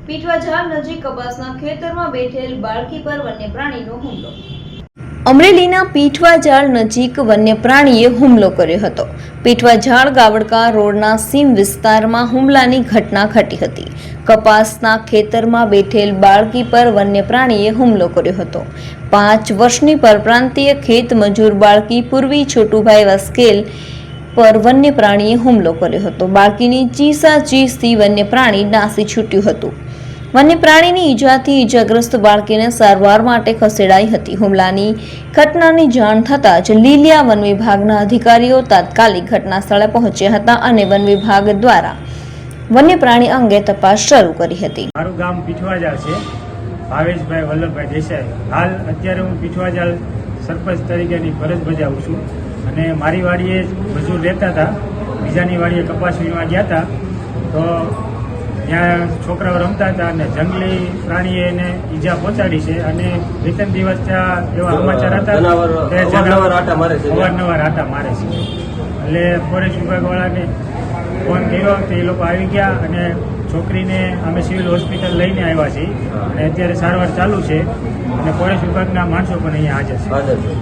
પીઠવા ઝાડ નજીક કપાસના ખેતરમાં બેઠેલ બાળકી પર વન્ય પ્રાણીનો હુમલો। અમરેલીના પીઠવા ઝાડ નજીક વન્ય પ્રાણીએ હુમલો કર્યો હતો। પીઠવા ઝાડ ગાવડકા રોડના સીમ વિસ્તારમાં હુમલાની ઘટના ઘટી હતી। કપાસના ખેતરમાં બેઠેલ બાળકી પર વન્ય પ્રાણીએ હુમલો કર્યો હતો। 5 વર્ષની પરપ્રાંતીય ખેત મજૂર બાળકી પૂર્વી છોટુભાઈ વસ્કેલ પર વન્ય પ્રાણીએ હુમલો કર્યો હતો। બાળકીની ચીસાચીસથી વન્ય પ્રાણી નાસી છૂટ્યું હતું। વન્ય પ્રાણીની ઈજાથી ઈજાગ્રસ્ત બાળકીને સારવાર માટે ખસેડાઈ હતી। હુમલાની ઘટનાની જાણ થતાં જ લીલિયા વન વિભાગના અધિકારીઓ તાત્કાલિક ઘટના સ્થળે પહોંચ્યા હતા અને વન વિભાગ દ્વારા વન્ય પ્રાણી અંગે તપાસ શરૂ કરી હતી। મારું ગામ પીઠવાજાળ છે, ભાવેશભાઈ વલ્લભભાઈ દેસાઈ। હાલ અત્યારે હું પીઠવાજાળ સરપંચ તરીકેની ફરજ બજાવું છું અને મારી વાડીએ મજૂર રહેતા હતા, બીજાની વાડીએ કપાસ વીણવા ગયા હતા તો ત્યાં છોકરાઓ રમતા હતા અને જંગલી પ્રાણીએ એને ઈજા પહોંચાડી છે અને 2-3 દિવસ ત્યાં એવા સમાચાર હતા કે અવારનવાર આટા મારે છે। એટલે ફોરેસ્ટ વિભાગવાળાને ફોન કર્યો તો એ લોકો આવી ગયા અને છોકરીને અમે સિવિલ હોસ્પિટલ લઈને આવ્યા છીએ અને અત્યારે સારવાર ચાલુ છે અને ફોરેસ્ટ વિભાગના માણસો પણ અહીંયા હાજર છે।